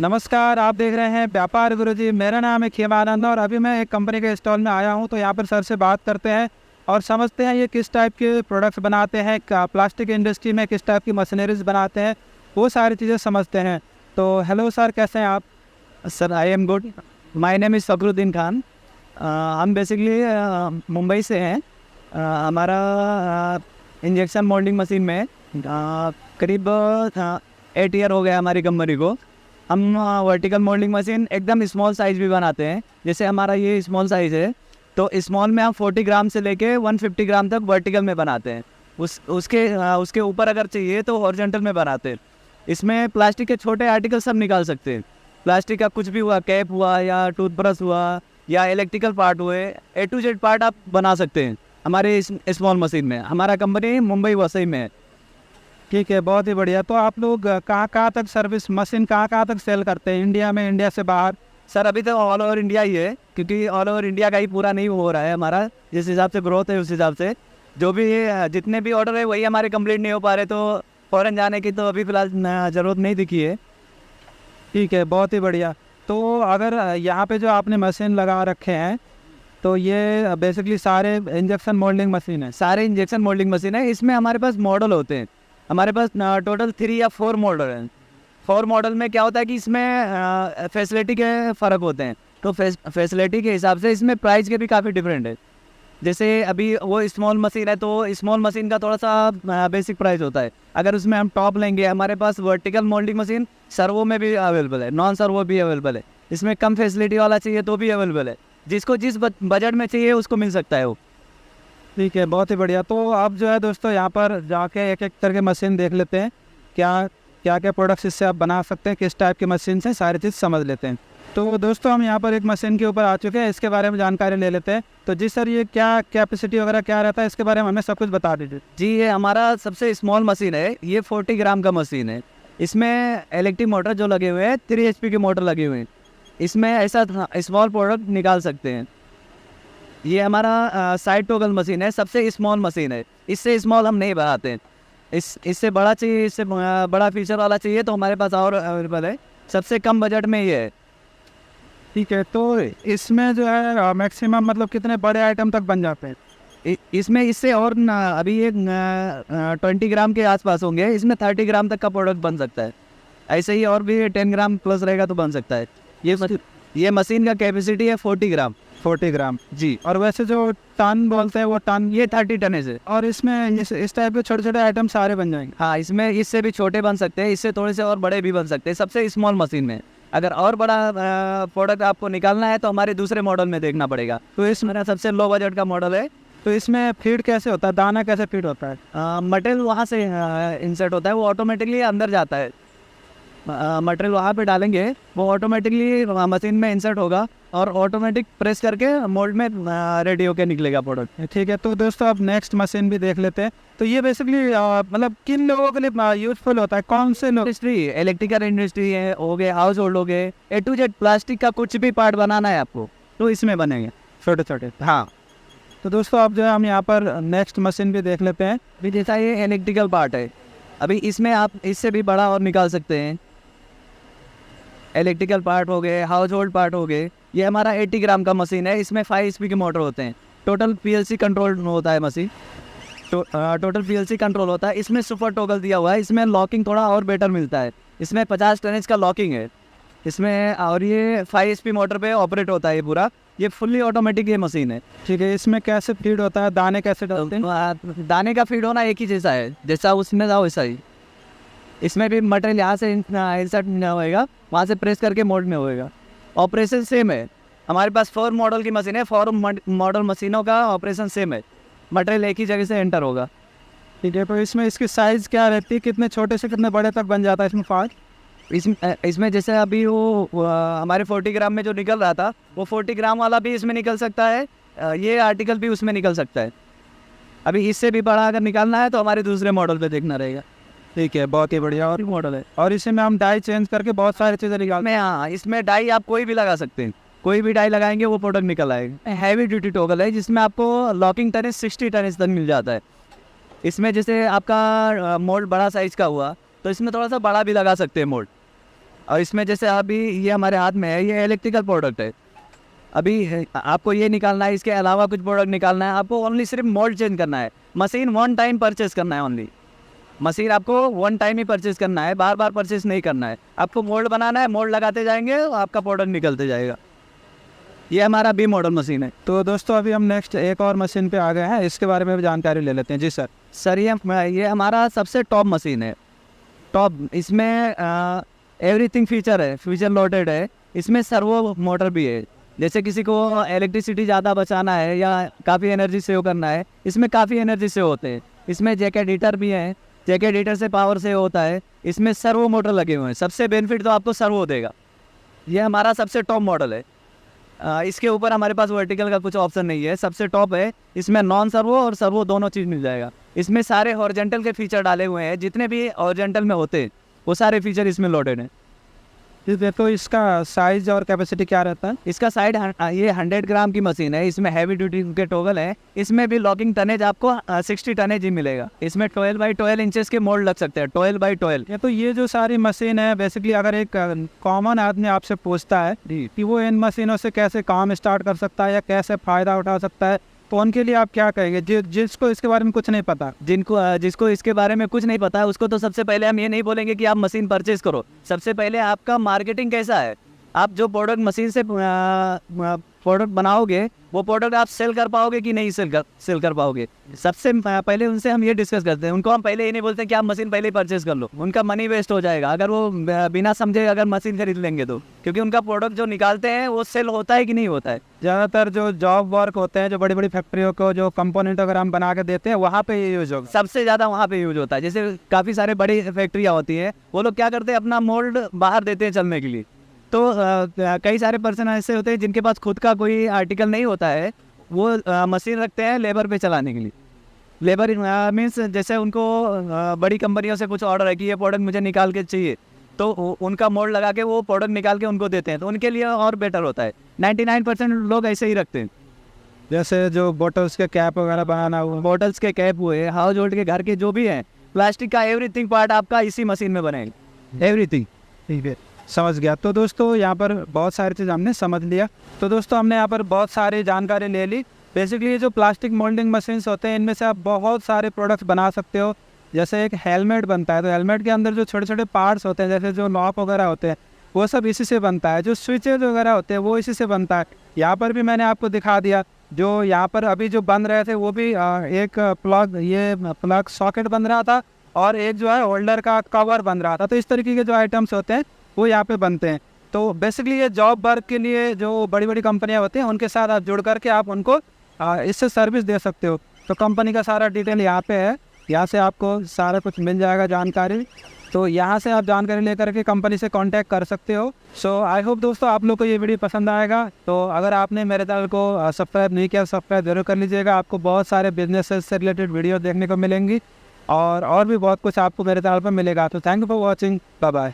नमस्कार, आप देख रहे हैं व्यापार गुरुजी। मेरा नाम है खेमानंद और अभी मैं एक कंपनी के स्टॉल में आया हूं। तो यहाँ पर सर से बात करते हैं और समझते हैं ये किस टाइप के प्रोडक्ट्स बनाते हैं, प्लास्टिक इंडस्ट्री में किस टाइप की मशीनरीज बनाते हैं, वो सारी चीज़ें समझते हैं। तो हेलो सर, कैसे हैं आप? Sir I am good. My name is Fakhruddin Khan. हम बेसिकली मुंबई से हैं। हमारा इंजेक्शन मोल्डिंग मशीन में करीब 8 ईयर हो गया हमारी कंपनी को। हम वर्टिकल मोल्डिंग मशीन एकदम स्मॉल साइज़ भी बनाते हैं। जैसे हमारा ये स्मॉल साइज़ है, तो स्मॉल में हम 40 ग्राम से लेके 150 ग्राम तक वर्टिकल में बनाते हैं। उसके ऊपर अगर चाहिए तो हॉरिजॉन्टल में बनाते हैं। इसमें प्लास्टिक के छोटे आर्टिकल सब निकाल सकते हैं। प्लास्टिक का कुछ भी हुआ, कैप हुआ या टूथब्रश हुआ या इलेक्ट्रिकल पार्ट हुए, A to Z पार्ट आप बना सकते हैं हमारे इस स्मॉल मशीन में। हमारा कंपनी मुंबई वसई में है। ठीक है, बहुत ही बढ़िया। तो आप लोग कहाँ तक सर्विस मशीन कहाँ तक सेल करते हैं, इंडिया में, इंडिया से बाहर? सर अभी तो ऑल ओवर इंडिया ही है, क्योंकि ऑल ओवर इंडिया का ही पूरा नहीं हो रहा है हमारा। जिस हिसाब से ग्रोथ है उस हिसाब से जो भी जितने भी ऑर्डर है वही हमारे कंप्लीट नहीं हो पा रहे, तो फ़ौरन जाने की तो अभी फ़िलहाल ज़रूरत नहीं दिखी है। ठीक है, बहुत ही बढ़िया। तो अगर यहाँ पे जो आपने मशीन लगा रखे हैं, तो ये बेसिकली सारे इंजेक्शन मोल्डिंग मशीन है? सारे इंजेक्शन मोल्डिंग मशीन है। इसमें हमारे पास मॉडल होते हैं। हमारे पास टोटल 3 या 4 मॉडल हैं। 4 मॉडल में क्या होता है कि इसमें फैसिलिटी के फ़र्क होते हैं, तो फैसिलिटी के हिसाब से इसमें प्राइस के भी काफ़ी डिफरेंट है। जैसे अभी वो स्मॉल मशीन है, तो स्मॉल मशीन का थोड़ा सा बेसिक प्राइस होता है। अगर उसमें हम टॉप लेंगे, हमारे पास वर्टिकल मोल्डिंग मशीन सर्वो में भी अवेलेबल है, नॉन सर्वो भी अवेलेबल है। इसमें कम फैसिलिटी वाला चाहिए तो भी अवेलेबल है। जिसको जिस बजट में चाहिए उसको मिल सकता है वो। ठीक है, बहुत ही बढ़िया। तो आप जो है दोस्तों यहाँ पर जाके एक एक करके मशीन देख लेते हैं, क्या क्या प्रोडक्ट्स इससे आप बना सकते हैं, किस टाइप की मशीन से, सारी चीज़ समझ लेते हैं। तो दोस्तों हम यहाँ पर एक मशीन के ऊपर आ चुके हैं, इसके बारे में जानकारी ले लेते हैं। तो जी सर, ये क्या कैपेसिटी वगैरह क्या रहता है, इसके बारे में हमें सब कुछ बता दीजिए। जी, ये हमारा सबसे स्मॉल मशीन है। ये 40 ग्राम का मशीन है। इसमें इलेक्ट्रिक मोटर जो लगे हुए हैं, 3 HP के मोटर लगे हुए हैं। इसमें ऐसा स्मॉल प्रोडक्ट निकाल सकते हैं। ये हमारा साइड टॉगल मशीन है, सबसे स्मॉल मशीन है। इससे स्मॉल हम नहीं बनाते हैं। इससे बड़ा चाहिए, इससे बड़ा फीचर वाला चाहिए तो हमारे पास और अवेलेबल है। सबसे कम बजट में ये है। ठीक है, तो इसमें जो है मैक्सिमम मतलब कितने बड़े आइटम तक बन जाते हैं? इसमें इससे और अभी ये 20 ग्राम के आसपास होंगे। इसमें 30 ग्राम तक का प्रोडक्ट बन सकता है। ऐसे ही और भी 10 ग्राम प्लस रहेगा तो बन सकता है। ये मशीन का कैपेसिटी है 40 ग्राम। 40 ग्राम जी। और वैसे जो टन बोलते हैं वो टन? ये 30 टन है। और इसमें इस टाइप के छोटे छोटे आइटम सारे बन जाएंगे? हाँ, इसमें इससे भी छोटे बन सकते हैं, इससे थोड़े से और बड़े भी बन सकते हैं, सबसे स्मॉल मशीन में। अगर और बड़ा प्रोडक्ट आपको निकालना है तो हमारे दूसरे मॉडल में देखना पड़ेगा। तो इस मेरा सबसे लो बजट का मॉडल है। तो इसमें फीड कैसे होता है, दाना कैसे फीड होता है? मटेरियल वहाँ से इंसर्ट होता है, वो ऑटोमेटिकली अंदर जाता है। मटेरियल वहाँ पे डालेंगे, वो ऑटोमेटिकली मशीन में इंसर्ट होगा और ऑटोमेटिक प्रेस करके मोल्ड में रेडी होके निकलेगा प्रोडक्ट। ठीक है, तो दोस्तों अब नेक्स्ट मशीन भी देख लेते हैं। तो ये बेसिकली मतलब किन लोगों के लिए यूजफुल होता है, कौन से लोग? इंडस्ट्री, इलेक्ट्रिकल इंडस्ट्री है, हो गए हाउस होल्ड हो गए, A to Z प्लास्टिक का कुछ भी पार्ट बनाना है आपको तो इसमें बनेंगे छोटे छोटे। हाँ। तो दोस्तों अब जो है हम यहाँ पर नेक्स्ट मशीन भी देख लेते हैं। अभी जैसा ये इलेक्ट्रिकल पार्ट है, अभी इसमें आप इससे भी बड़ा और निकाल सकते हैं। इलेक्ट्रिकल पार्ट हो गए, हाउस होल्ड पार्ट हो गए। ये हमारा 80 ग्राम का मशीन है। इसमें 5 HP के मोटर होते हैं। टोटल PLC कंट्रोल होता है मशीन। टोटल PLC कंट्रोल होता है। इसमें सुपर टॉगल दिया हुआ है। इसमें लॉकिंग थोड़ा और बेटर मिलता है। इसमें 50 टनेज का लॉकिंग है इसमें, और ये 5 HP मोटर पे ऑपरेट होता है। ये पूरा ये फुल्ली ऑटोमेटिक ये मशीन है। ठीक है, इसमें कैसे फीड होता है, दाने कैसे डालते हैं? दाने का फीड होना एक ही जैसा है, जैसा उसमें जाओ वैसा ही। इसमें भी मटेरियल यहाँ से इंसर्ट होएगा, वहाँ से प्रेस करके मोल्ड में होएगा। ऑपरेशन सेम है। हमारे पास 4 मॉडल की मशीन है। 4 मॉडल मशीनों का ऑपरेशन सेम है। मटेरियल एक ही जगह से एंटर होगा। ठीक है, तो इसमें इसकी साइज़ क्या रहती है, कितने छोटे से कितने बड़े तक बन जाता है इसमें पार्ट? इसमें जैसे अभी वो हमारे 40 ग्राम में जो निकल रहा था, वो 40 ग्राम वाला भी इसमें निकल सकता है। ये आर्टिकल भी उसमें निकल सकता है। अभी इससे भी बड़ा अगर निकालना है तो हमारे दूसरे मॉडल पे देखना रहेगा। ठीक है, बहुत ही बढ़िया। और मॉडल है, और इसे में हम डाई चेंज करके बहुत सारी चीज़ें निकालते हैं। हाँ, इसमें डाई आप कोई भी लगा सकते हैं। कोई भी डाई लगाएंगे वो प्रोडक्ट निकल आएगा। हैवी ड्यूटी टॉगल है, जिसमें आपको लॉकिंग टनेज 60 टनेज तक मिल जाता है। इसमें जैसे आपका मोल्ड बड़ा साइज़ का हुआ तो इसमें थोड़ा सा बड़ा भी लगा सकते हैं मोल्ड। और इसमें जैसे अभी ये हमारे हाथ में है, ये इलेक्ट्रिकल प्रोडक्ट है। अभी आपको ये निकालना है, इसके अलावा कुछ प्रोडक्ट निकालना है, आपको ओनली सिर्फ मोल्ड चेंज करना है। मशीन वन टाइम परचेस करना है ओनली। मशीन आपको वन टाइम ही परचेस करना है, बार बार परचेस नहीं करना है। आपको मोल्ड बनाना है, मोल्ड लगाते जाएंगे, आपका प्रोडक्ट निकलते जाएगा। ये हमारा बी मॉडल मशीन है। तो दोस्तों अभी हम नेक्स्ट एक और मशीन पे आ गए हैं, इसके बारे में भी जानकारी ले लेते हैं। जी सर। सर ये हमारा सबसे टॉप मशीन है, टॉप। इसमें एवरीथिंग फीचर है, फीचर लोडेड है। इसमें सर्वो मोटर भी है, जैसे किसी को इलेक्ट्रिसिटी ज़्यादा बचाना है या काफ़ी एनर्जी सेव करना है, इसमें काफ़ी एनर्जी सेव होते हैं। इसमें जैकेट हीटर भी है, जैकेट हीटर से पावर सेव होता है। इसमें सर्वो मोटर लगे हुए हैं, सबसे बेनिफिट तो आपको सर्वो देगा। ये हमारा सबसे टॉप मॉडल है। इसके ऊपर हमारे पास वर्टिकल का कुछ ऑप्शन नहीं है, सबसे टॉप है। इसमें नॉन सर्वो और सर्वो दोनों चीज़ मिल जाएगा। इसमें सारे हॉरिजॉन्टल के फीचर डाले हुए हैं, जितने भी हॉरिजॉन्टल में होते हैं वो सारे फीचर इसमें लोडेड हैं। तो इसका साइज और कैपेसिटी क्या रहता है? इसका साइड ये 100 ग्राम की मशीन है। इसमें हैवी ड्यूटी के टोगल है। इसमें भी लॉकिंग टनेज आपको 60 टनेज ही मिलेगा। इसमें 12 बाई 12 इंचेस के मोल्ड लग सकते हैं, 12 बाई 12। तो ये जो सारी मशीन है, बेसिकली अगर एक कॉमन आदमी आपसे पूछता है कि वो इन मशीनों से कैसे काम स्टार्ट कर सकता है या कैसे फ़ायदा उठा सकता है, तो उनके लिए आप क्या कहेंगे जिसको इसके बारे में कुछ नहीं पता? जिसको इसके बारे में कुछ नहीं पता है, उसको तो सबसे पहले हम ये नहीं बोलेंगे कि आप मशीन परचेज करो। सबसे पहले आपका मार्केटिंग कैसा है, आप जो प्रोडक्ट मशीन से प्रोडक्ट बनाओगे वो प्रोडक्ट आप सेल कर पाओगे कि नहीं सेल कर पाओगे। सबसे पहले उनसे हम ये डिस्कस करते हैं। उनको हम पहले ये नहीं बोलते कि आप मशीन पहले ही परचेज कर लो, उनका मनी वेस्ट हो जाएगा अगर वो बिना समझे अगर मशीन खरीद लेंगे तो, क्योंकि उनका प्रोडक्ट जो निकालते हैं वो सेल होता है कि नहीं होता है। ज़्यादातर जो जॉब वर्क होते हैं, जो बड़ी बड़ी फैक्ट्रियों को जो कंपोनेंट अगर हम बना के देते हैं, वहाँ पे ये यूज होगा। सबसे ज़्यादा वहाँ पे यूज होता है। जैसे काफ़ी सारे बड़ी फैक्ट्रियाँ होती हैं, वो लोग क्या करते हैं, अपना मोल्ड बाहर देते हैं चलने के लिए। तो कई सारे पर्सन ऐसे होते हैं जिनके पास खुद का कोई आर्टिकल नहीं होता है, वो मशीन रखते हैं लेबर पे चलाने के लिए। लेबर मीन्स जैसे उनको बड़ी कंपनियों से कुछ ऑर्डर है कि ये प्रोडक्ट मुझे निकाल के चाहिए, तो उनका मोल्ड लगा के वो प्रोडक्ट निकाल के उनको देते हैं, तो उनके लिए और बेटर होता है। 99% लोग ऐसे ही रखते हैं। जैसे जो बोटल्स के कैप वगैरह बनाना हुआ, बॉटल्स के कैप हुए, हाउस होल्ड के घर के जो भी हैं, प्लास्टिक का एवरीथिंग पार्ट आपका इसी मशीन में बनेगा, एवरीथिंग। ठीक है, समझ गया। तो दोस्तों यहाँ पर बहुत सारी चीज़ हमने समझ लिया। तो दोस्तों हमने यहाँ पर बहुत सारी जानकारी ले ली। बेसिकली ये जो प्लास्टिक मोल्डिंग मशीन्स होते हैं, इनमें से आप बहुत सारे प्रोडक्ट्स बना सकते हो। जैसे एक हेलमेट बनता है, तो हेलमेट के अंदर जो छोटे छोटे पार्ट्स होते हैं, जैसे जो नॉब वगैरह होते हैं, वो सब इसी से बनता है। जो स्विचेज वगैरह होते हैं वो इसी से बनता है। यहाँ पर भी मैंने आपको दिखा दिया, जो यहाँ पर अभी जो बन रहे थे वो भी एक प्लग सॉकेट बन रहा था, और एक जो है होल्डर का कवर बन रहा था। तो इस तरीके के जो आइटम्स होते हैं वो यहाँ पे बनते हैं। तो बेसिकली ये जॉब वर्क के लिए जो बड़ी बड़ी कंपनियाँ होती हैं, उनके साथ आप जुड़ करके आप उनको इससे सर्विस दे सकते हो। तो कंपनी का सारा डिटेल यहाँ पे है, यहाँ से आपको सारा कुछ मिल जाएगा जानकारी। तो यहाँ से आप जानकारी लेकर के कंपनी से कांटेक्ट कर सकते हो। सो आई होप दोस्तों आप लोग को ये वीडियो पसंद आएगा। तो अगर आपने मेरे चैनल को सब्सक्राइब नहीं किया, सब्सक्राइब जरूर कर लीजिएगा। आपको बहुत सारे बिजनेस से रिलेटेड वीडियो देखने को मिलेंगी, और भी बहुत कुछ आपको मेरे चैनल पर मिलेगा। तो thank you for watching, bye bye.